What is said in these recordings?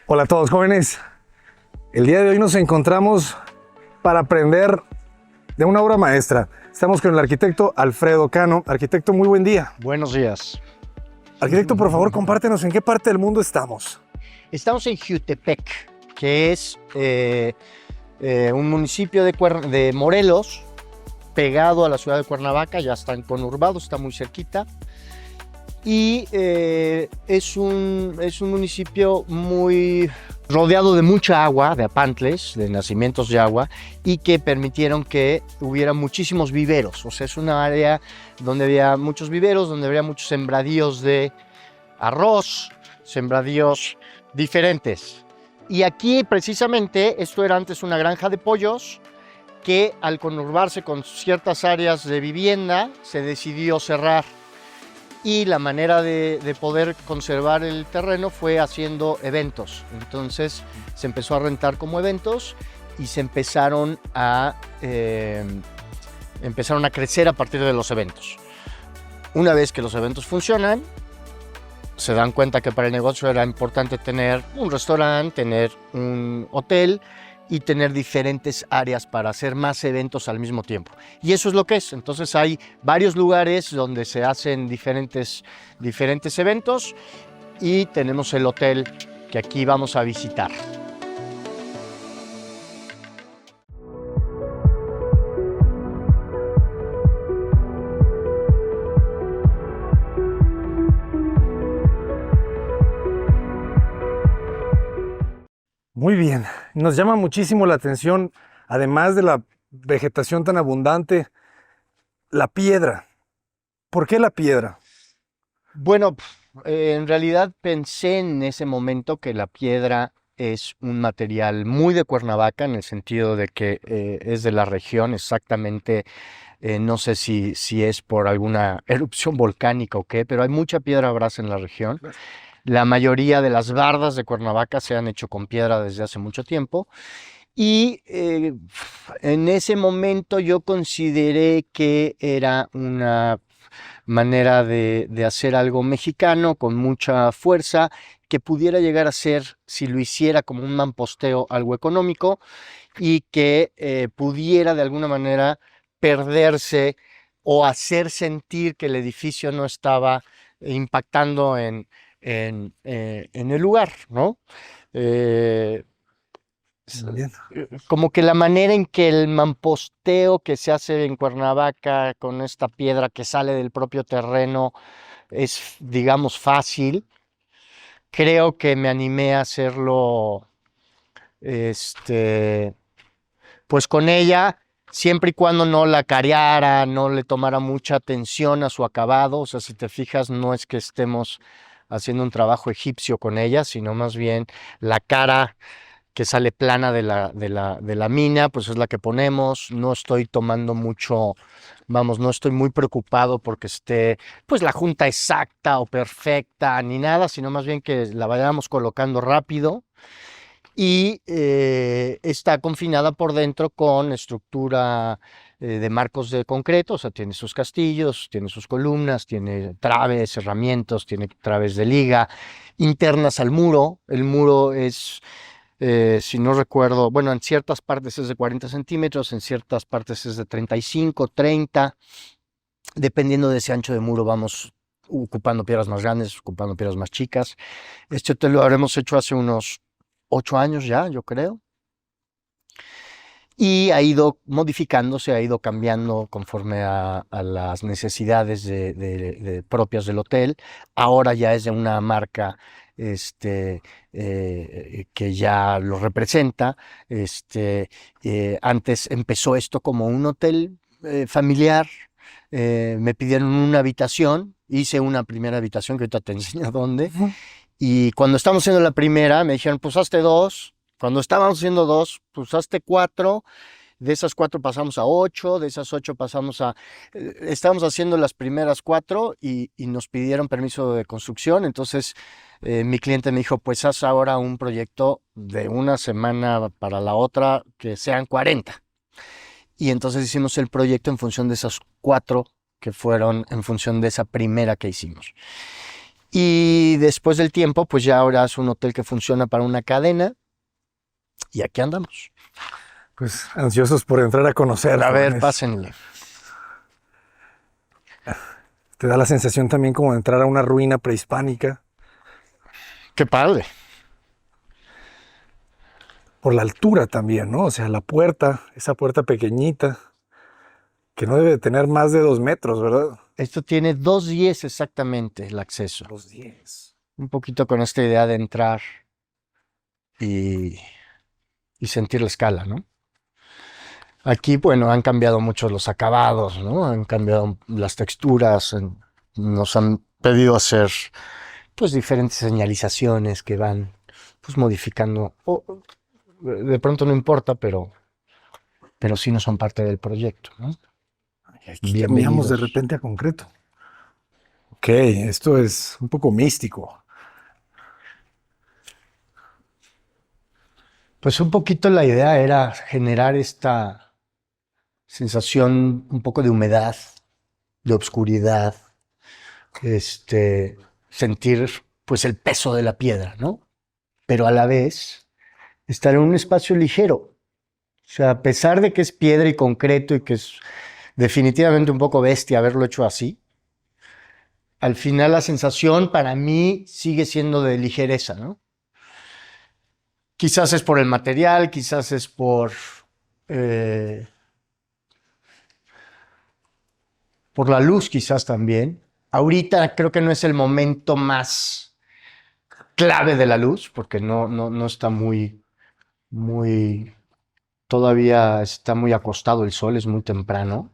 Hola a todos jóvenes, el día de hoy nos encontramos para aprender de una obra maestra. Estamos con el arquitecto Alfredo Cano. Arquitecto, muy buen día. Buenos días. Arquitecto, por favor, compártenos en qué parte del mundo estamos. Estamos en Jiutepec, que es un municipio de Morelos, pegado a la ciudad de Cuernavaca, ya está conurbado, está muy cerquita. Y es un municipio muy rodeado de mucha agua, de apantles, de nacimientos de agua, y que permitieron que hubiera muchísimos viveros. O sea, es una área donde había muchos viveros, donde había muchos sembradíos de arroz, sembradíos diferentes. Y aquí precisamente, esto era antes una granja de pollos, que al conurbarse con ciertas áreas de vivienda, se decidió cerrar. Y la manera de poder conservar el terreno fue haciendo eventos. Entonces se empezó a rentar como eventos y se empezaron a crecer a partir de los eventos. Una vez que los eventos funcionan, se dan cuenta que para el negocio era importante tener un restaurante, tener un hotel y tener diferentes áreas para hacer más eventos al mismo tiempo. Y eso es lo que es. Entonces hay varios lugares donde se hacen diferentes eventos y tenemos el hotel que aquí vamos a visitar. Muy bien, nos llama muchísimo la atención, además de la vegetación tan abundante, la piedra. ¿Por qué la piedra? Bueno, en realidad pensé en ese momento que la piedra es un material muy de Cuernavaca, en el sentido de que es de la región, exactamente, no sé si es por alguna erupción volcánica o qué, pero hay mucha piedra brasa en la región. La mayoría de las bardas de Cuernavaca se han hecho con piedra desde hace mucho tiempo. Y en ese momento yo consideré que era una manera de hacer algo mexicano con mucha fuerza, que pudiera llegar a ser, si lo hiciera como un mamposteo, algo económico, y que pudiera de alguna manera perderse o hacer sentir que el edificio no estaba impactando en el lugar, ¿no? Bien. Como que la manera en que el mamposteo que se hace en Cuernavaca con esta piedra que sale del propio terreno es, digamos, fácil. Creo que me animé a hacerlo, pues con ella, siempre y cuando no la careara, no le tomara mucha atención a su acabado. O sea, si te fijas, no es que estemos haciendo un trabajo egipcio con ella, sino más bien la cara que sale plana de la mina, pues es la que ponemos. No estoy tomando mucho, vamos, no estoy muy preocupado porque esté pues la junta exacta o perfecta ni nada, sino más bien que la vayamos colocando rápido. Y está confinada por dentro con estructura de marcos de concreto. O sea, tiene sus castillos, tiene sus columnas, tiene traves, herramientas, tiene traves de liga internas al muro. El muro es, si no recuerdo, bueno, en ciertas partes es de 40 centímetros, en ciertas partes es de 35, 30. Dependiendo de ese ancho de muro vamos ocupando piedras más grandes, ocupando piedras más chicas. Este hotel lo habremos hecho hace unos 8 años ya, yo creo. Y ha ido modificándose, ha ido cambiando conforme a las necesidades propias del hotel. Ahora ya es de una marca que ya lo representa. Antes empezó esto como un hotel familiar. Me pidieron una habitación, hice una primera habitación que ahorita te enseño dónde. Y cuando estábamos haciendo la primera, me dijeron, pues hazte 2. Cuando estábamos haciendo 2, pues hazte 4. De esas 4 pasamos a 8, de esas 8 pasamos a... estábamos haciendo las primeras 4 y nos pidieron permiso de construcción. Entonces mi cliente me dijo, pues haz ahora un proyecto de una semana para la otra que sean 40. Y entonces hicimos el proyecto en función de esas 4 que fueron en función de esa primera que hicimos. Y después del tiempo, pues ya ahora es un hotel que funciona para una cadena y aquí andamos. Pues ansiosos por entrar a conocer, A ver, jóvenes. pásenle. Te da la sensación también como de entrar a una ruina prehispánica Qué padre. por la altura también, ¿no? O sea, la puerta, esa puerta pequeñita, que no debe de tener más de 2 metros, ¿verdad? Esto tiene 2:10 exactamente el acceso. Los 10. Un poquito con esta idea de entrar y, y sentir la escala, ¿no? Aquí, bueno, han cambiado mucho los acabados, ¿no? Han cambiado las texturas, nos han pedido hacer, pues, diferentes señalizaciones que van, pues, modificando. De pronto no importa, pero sí no son parte del proyecto, ¿no? Y aquí cambiamos de repente a concreto. Ok, esto es un poco místico. Pues un poquito la idea era generar esta sensación un poco de humedad, de obscuridad, sentir pues el peso de la piedra, ¿no? Pero a la vez estar en un espacio ligero. O sea, a pesar de que es piedra y concreto y que es definitivamente un poco bestia haberlo hecho así, al final la sensación para mí sigue siendo de ligereza, ¿no? Quizás es por el material, quizás es eh, por la luz, quizás también. Ahorita creo que no es el momento más clave de la luz, porque no está muy, todavía está muy acostado el sol, es muy temprano.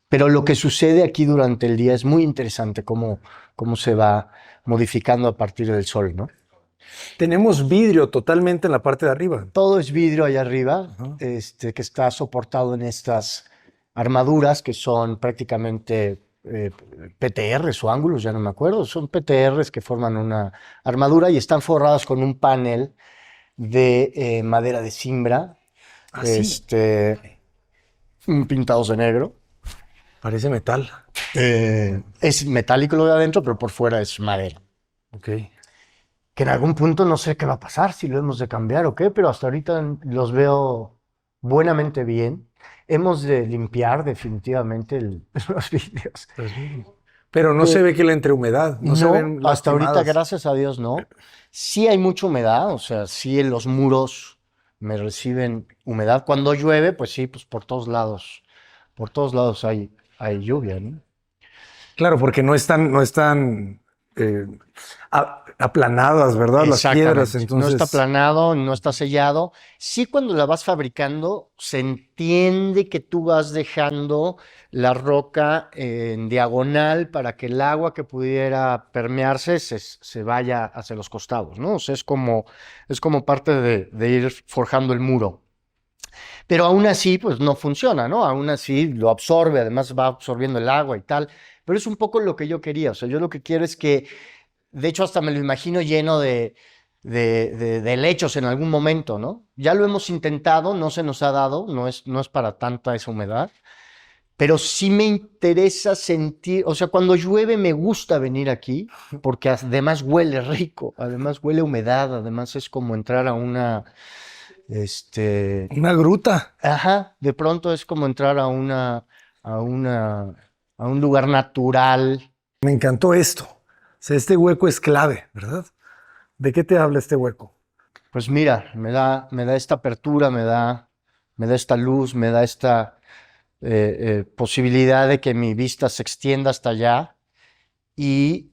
Pero lo que sucede aquí durante el día es muy interesante, cómo se va modificando a partir del sol, ¿no? Tenemos vidrio totalmente en la parte de arriba. Todo es vidrio allá arriba, Ajá. que está soportado en estas armaduras que son prácticamente PTRs o ángulos, ya no me acuerdo. Son PTRs que forman una armadura y están forrados con un panel de madera de cimbra, Ah, sí. pintados de negro. Parece metal. Es metálico lo de adentro, pero por fuera es madera. Ok. Que en algún punto no sé qué va a pasar, si lo hemos de cambiar o qué, pero hasta ahorita los veo buenamente bien. Hemos de limpiar definitivamente los vidrios. Pues, pero no se ve que le entre humedad, no se No, ven hasta ahorita, lastimadas. gracias a Dios, no. Sí hay mucha humedad, o sea, sí en los muros me reciben humedad. Cuando llueve, pues sí, pues por todos lados hay lluvia, ¿no? Claro, porque no están aplanadas, ¿verdad? Las piedras, Exactamente. No está entonces. planado, no está sellado. Sí, cuando la vas fabricando, se entiende que tú vas dejando la roca en diagonal para que el agua que pudiera permearse se vaya hacia los costados, ¿no? O sea, es como parte de ir forjando el muro. Pero aún así, pues no funciona, ¿no? Aún así lo absorbe, además va absorbiendo el agua y tal. Pero es un poco lo que yo quería. O sea, yo lo que quiero es que de hecho, hasta me lo imagino lleno de helechos en algún momento, ¿no? Ya lo hemos intentado, no se nos ha dado, no es para tanta esa humedad, pero sí me interesa sentir, o sea, cuando llueve me gusta venir aquí, porque además huele rico, además huele a humedad, además es como entrar a este, Una gruta. ajá, de pronto es como entrar a una, a un lugar natural. Me encantó esto. O sea, este hueco es clave, ¿verdad? ¿De qué te habla este hueco? Pues mira, me da esta apertura, me da esta luz, me da esta posibilidad de que mi vista se extienda hasta allá y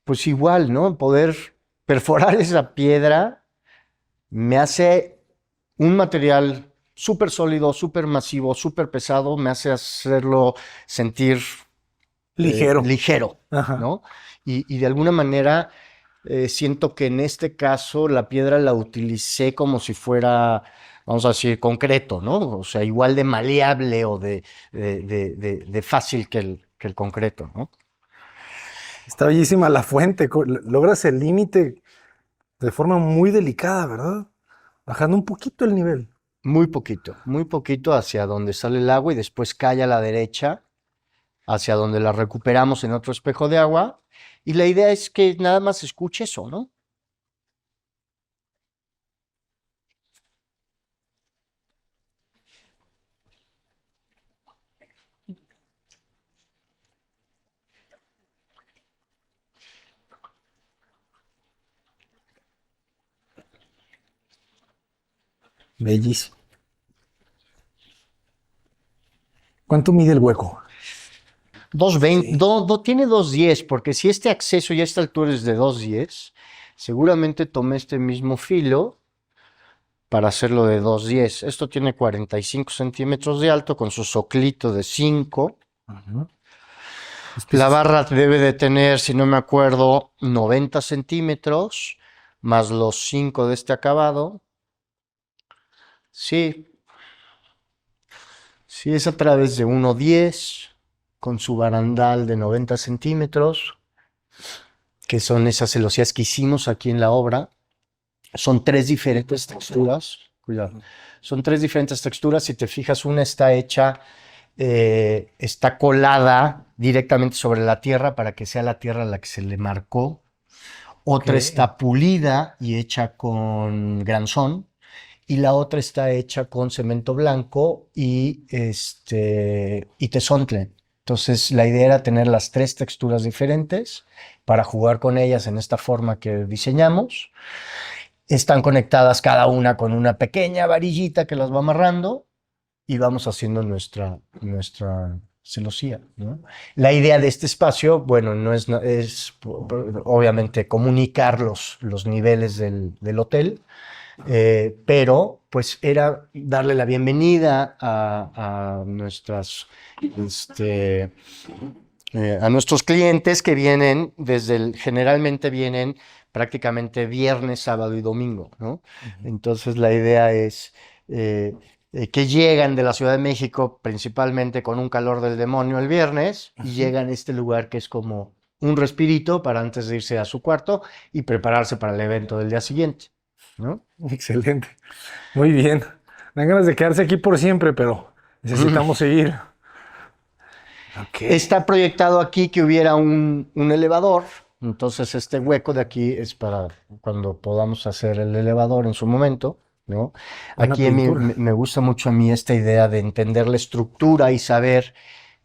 pues igual, ¿no? Poder perforar esa piedra me hace un material súper sólido, súper masivo, súper pesado, me hace hacerlo sentir Ligero. ligero, Ajá. ¿no? Y de alguna manera siento que en este caso la piedra la utilicé como si fuera, vamos a decir, concreto, ¿no? O sea, igual de maleable o de fácil que el concreto, ¿no? Está bellísima la fuente. Logras el límite de forma muy delicada, ¿verdad? Bajando un poquito el nivel. Muy poquito hacia donde sale el agua y después cae a la derecha hacia donde la recuperamos en otro espejo de agua. Y la idea es que nada más escuche eso, ¿no? Bellísimo. ¿Cuánto mide el hueco? 2.20, Sí. tiene 2.10, porque si este acceso ya a esta altura es de 2.10, seguramente tomé este mismo filo para hacerlo de 2.10. Esto tiene 45 centímetros de alto con su soclito de 5. Ujú. La barra debe de tener, si no me acuerdo, 90 centímetros más los 5 de este acabado. Sí, sí es a través de 1.10 con su barandal de 90 centímetros, que son esas celosías que hicimos aquí en la obra. Son 3 diferentes texturas. Cuidado. Son 3 diferentes texturas. Si te fijas, una está hecha, está colada directamente sobre la tierra para que sea la tierra la que se le marcó. Otra Ok. está pulida y hecha con granzón. Y la otra está hecha con cemento blanco y tezontle. Entonces, la idea era tener las 3 texturas diferentes para jugar con ellas en esta forma que diseñamos. Están conectadas cada una con una pequeña varillita que las va amarrando y vamos haciendo nuestra celosía, ¿no? La idea de este espacio, bueno, no es obviamente comunicar los niveles del hotel, pero pues era darle la bienvenida a este, a nuestros clientes que vienen generalmente vienen prácticamente viernes, sábado y domingo, ¿no? Ujú. Entonces la idea es que llegan de la Ciudad de México principalmente con un calor del demonio el viernes y Ujú. llegan a este lugar que es como un respirito para antes de irse a su cuarto y prepararse para el evento del día siguiente, ¿no? Excelente. Muy bien. Dan ganas de quedarse aquí por siempre, pero necesitamos seguir. Ok. Está proyectado aquí que hubiera un elevador, entonces este hueco de aquí es para cuando podamos hacer el elevador en su momento, ¿no? Buena Aquí pintura. me gusta mucho a mí esta idea de entender la estructura y saber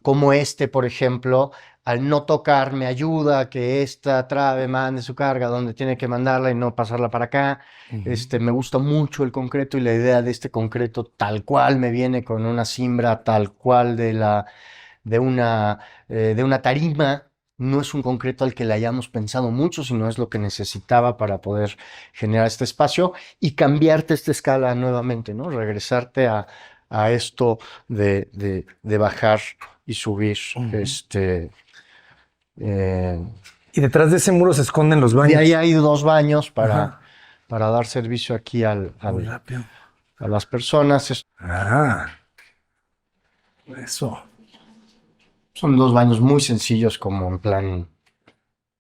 cómo por ejemplo, al no tocar me ayuda a que esta trave mande su carga donde tiene que mandarla y no pasarla para acá. Ujú. Me gusta mucho el concreto y la idea de este concreto tal cual me viene con una cimbra tal cual de una tarima. No es un concreto al que le hayamos pensado mucho, sino es lo que necesitaba para poder generar este espacio y cambiarte esta escala nuevamente, ¿no? Regresarte a esto de bajar y subir. Ujú. Eh, Y detrás de ese muro se esconden los de ahí baños. hay 2 baños Ajá. para dar servicio aquí Muy rápido. a las personas. Ah, eso. Son 2 baños muy sencillos, como en plan.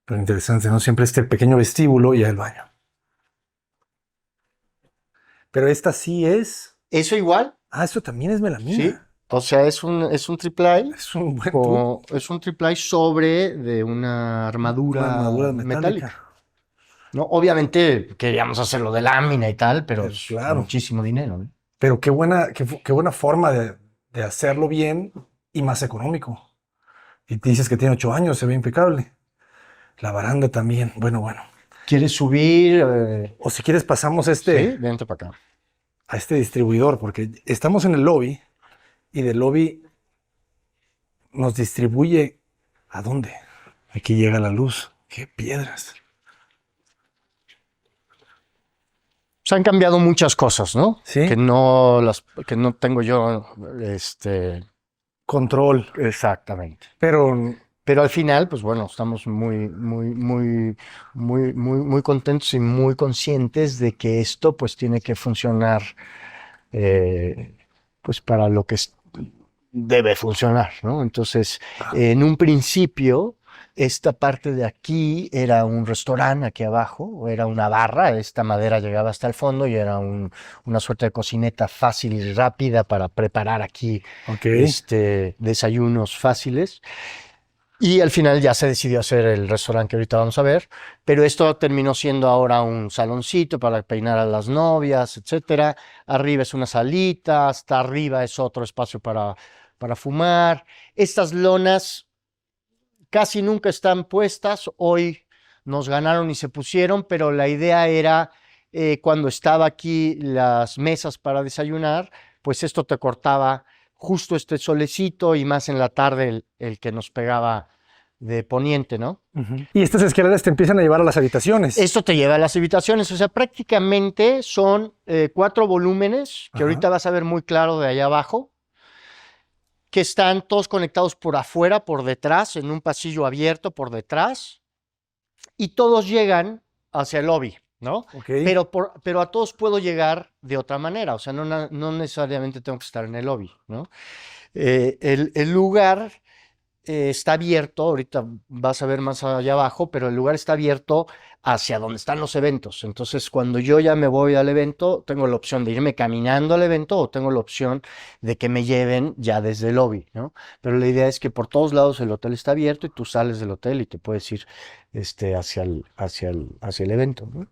Pero interesante, ¿no? Siempre este pequeño vestíbulo y el baño. Pero esta sí es. Eso igual. Ah, esto también es Sí, melamina. o sea, es un triple Es un buen truco. es un triple sobre de una Una armadura armadura metálica. metálica, ¿no? Obviamente queríamos hacerlo de lámina y tal, pero Pero es claro. muchísimo dinero, ¿no? Pero qué buena forma de hacerlo bien y más económico. Y te dices que tiene 8 años, se ve impecable. La baranda también. Bueno, bueno. ¿Quieres subir? O si quieres pasamos Sí, vente para acá. a este distribuidor, porque estamos en el lobby y del lobby nos distribuye ¿a dónde? Aquí llega la luz. Qué piedras. Se han cambiado muchas cosas, ¿no? ¿Sí? Que no tengo yo, Control. exactamente. Pero Pero al final, pues bueno, estamos muy contentos y muy conscientes de que esto pues tiene que funcionar eh, pues para lo que debe funcionar, ¿no? Entonces, en un principio Esta parte de aquí era un restaurante aquí abajo, o era una barra, esta madera llegaba hasta el fondo y era una suerte de cocineta fácil y rápida para preparar aquí Ok. desayunos fáciles. Y al final ya se decidió hacer el restaurante que ahorita vamos a ver, pero esto terminó siendo ahora un saloncito para peinar a las novias, etcétera. Arriba es una salita, hasta arriba es otro espacio para fumar. Estas lonas casi nunca están puestas, hoy nos ganaron y se pusieron, pero la idea era cuando estaba aquí las mesas para desayunar, pues esto te cortaba justo este solecito y más en la tarde el que nos pegaba de poniente, ¿no? Ujú. Y estas escaleras te empiezan a llevar a las habitaciones. Esto te lleva a las habitaciones, o sea, prácticamente son 4 volúmenes que Ajá. ahorita vas a ver muy claro de allá abajo, que están todos conectados por afuera, por detrás, en un pasillo abierto por detrás, y todos llegan hacia el lobby, ¿no? Ok. Pero a todos puedo llegar de otra manera, o sea, no necesariamente tengo que estar en el lobby, ¿no? El lugar está abierto, ahorita vas a ver más allá abajo, pero el lugar está abierto hacia donde están los eventos. Entonces, cuando yo ya me voy al evento, tengo la opción de irme caminando al evento o tengo la opción de que me lleven ya desde el lobby, ¿no? Pero la idea es que por todos lados el hotel está abierto y tú sales del hotel y te puedes ir hacia el evento, ¿no?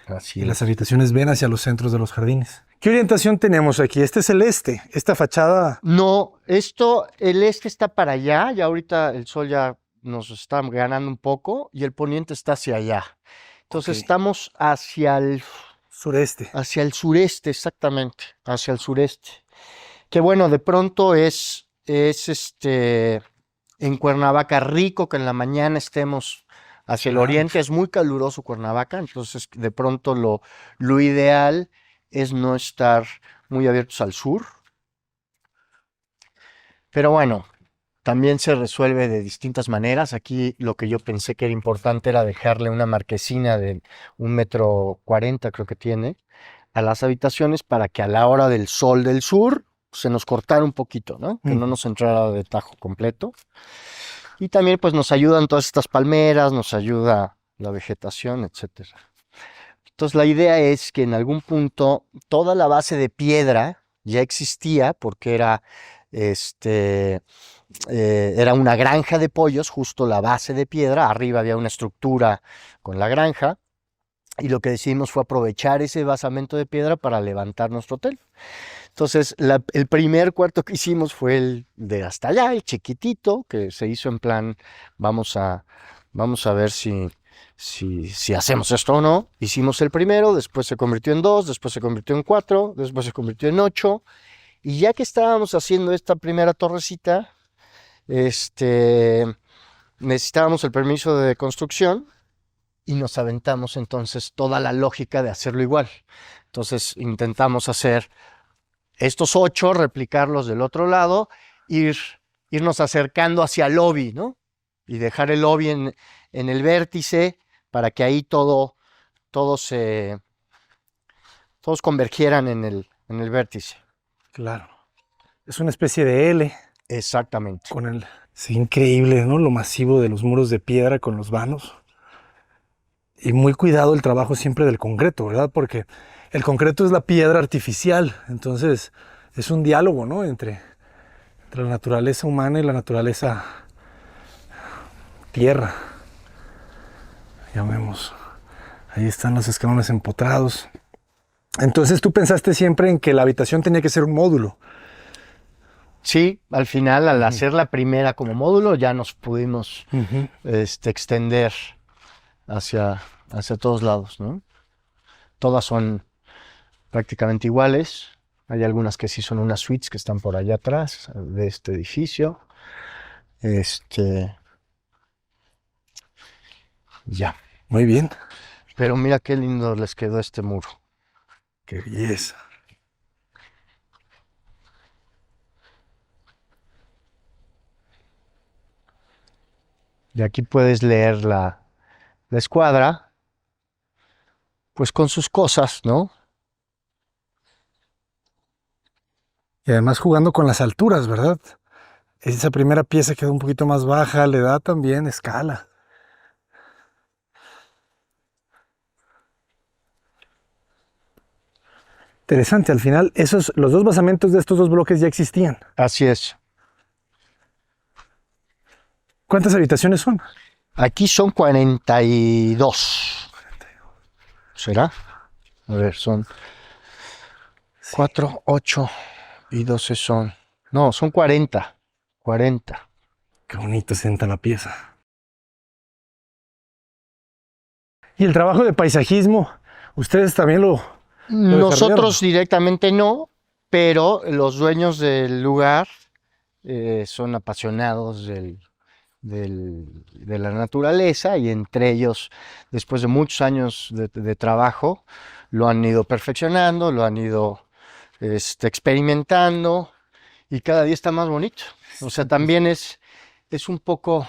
Y Así las es. habitaciones ven hacia los centros de los jardines. ¿Qué orientación tenemos aquí? Este es el este. Esta fachada. No, el este está para allá, ya ahorita el sol ya nos está ganando un poco y el poniente está hacia allá. Ok. Entonces estamos Sureste. hacia el sureste, exactamente, hacia el sureste. Que bueno, de pronto es en Cuernavaca rico que en la mañana estemos hacia el Claro. oriente, es muy caluroso Cuernavaca, entonces de pronto lo ideal es no estar muy abiertos al sur. Pero bueno, también se resuelve de distintas maneras. Aquí lo que yo pensé que era importante era dejarle una marquesina de 1,40 m, creo que tiene, a las habitaciones para que a la hora del sol del sur se nos cortara un poquito, ¿no? Que no Ujú. nos entrara de tajo completo. Y también pues nos ayudan todas estas palmeras, nos ayuda la vegetación, etcétera. Entonces la idea es que en algún punto toda la base de piedra ya existía porque era una granja de pollos, justo la base de piedra, arriba había una estructura con la granja, y lo que decidimos fue aprovechar ese basamento de piedra para levantar nuestro hotel. Entonces, el primer cuarto que hicimos fue el de hasta allá, el chiquitito, que se hizo en plan, vamos a, vamos a ver si hacemos esto o no. Hicimos el primero, después se convirtió en 2, después se convirtió en 4, después se convirtió en 8, y ya que estábamos haciendo esta primera torrecita, este, necesitábamos el permiso de construcción y nos aventamos entonces toda la lógica de hacerlo igual. Entonces intentamos hacer estos 8, replicarlos del otro lado, ir, irnos acercando hacia el lobby, ¿no? Y dejar el lobby en el vértice para que ahí todos convergieran en el vértice. Claro. Es una especie de L Exactamente. con el. Sí, increíble, ¿no? Lo masivo de los muros de piedra con los vanos. Y muy cuidado el trabajo siempre del concreto, ¿verdad? Porque el concreto es la piedra artificial. Entonces es un diálogo, ¿no? Entre la naturaleza humana y la naturaleza tierra. Ya vemos. Ahí están los escalones empotrados. Entonces tú pensaste siempre en que la habitación tenía que ser un módulo. Sí, al final, al hacer la primera como módulo, ya nos pudimos Ujú. extender hacia todos lados, ¿no? Todas son prácticamente iguales. Hay algunas que sí son unas suites que están por allá atrás de este edificio. Ya. Muy bien. Pero mira qué lindo les quedó este muro. Qué belleza. Y aquí puedes leer la escuadra, pues con sus cosas, ¿no? Y además jugando con las alturas, ¿verdad? esa primera pieza queda un poquito más baja, le da también escala. Interesante, al final los dos basamentos de estos dos bloques ya existían. Así es. ¿Cuántas habitaciones son? Aquí son 42. ¿Será? A ver, son 4, 8 y 12 son. No, son 40. 40. Qué bonito se sienta la pieza. Y el trabajo de paisajismo, ustedes también lo Nosotros desarrollaron. directamente no, pero los dueños del lugar son apasionados de la naturaleza y entre ellos, después de muchos años de trabajo, lo han ido perfeccionando, lo han ido experimentando y cada día está más bonito. O sea, también es un poco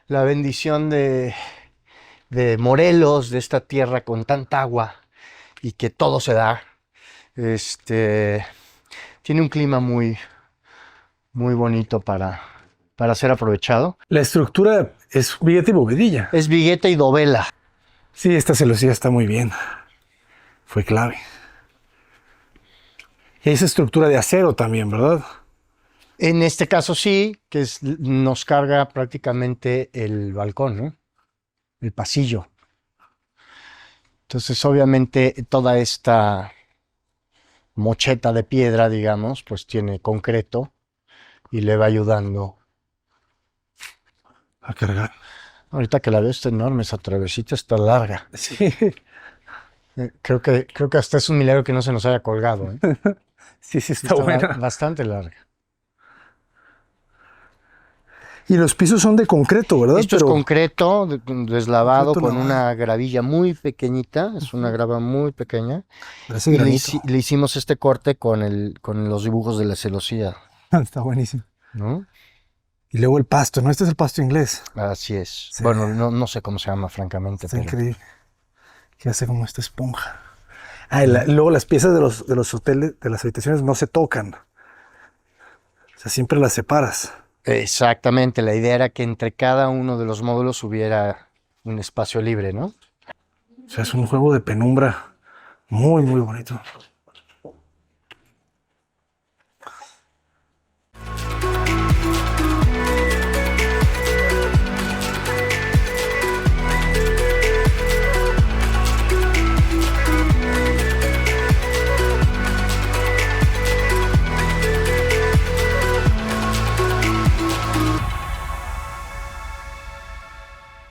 la bendición de Morelos, de esta tierra con tanta agua y que todo se da. Tiene un clima muy, muy bonito para ser aprovechado. La estructura es billete y bovedilla. Es vigueta y dovela. Sí, esta celosía está muy bien. Fue clave. Y esa estructura de acero también, ¿verdad? En este caso sí, nos carga prácticamente el balcón, ¿no? El pasillo. Entonces, obviamente, toda esta mocheta de piedra, digamos, pues tiene concreto y le va ayudando. A cargar. Ahorita que la veo está enorme, esa travesita está larga. Sí, Creo que hasta es un milagro que no se nos haya colgado, ¿eh? sí, sí Sí, está buena. bastante larga. Y los pisos son de concreto, ¿verdad? Esto es concreto, deslavado concreto con naval. una gravilla muy pequeñita, es una grava muy pequeña. Parece Y granito. le hicimos este corte con los dibujos de la celosía, Está buenísimo. ¿no? Y luego el pasto, ¿no? Este es el pasto inglés. Así es. Sí, Bueno, no sé cómo se llama, francamente, está pero increíble. Que hace como esta esponja. Ah, y luego las piezas de los hoteles, de las habitaciones no se tocan. O sea, siempre las separas. exactamente. La idea era que entre cada uno de los módulos hubiera un espacio libre, ¿no? O sea, es un juego de penumbra muy, muy bonito.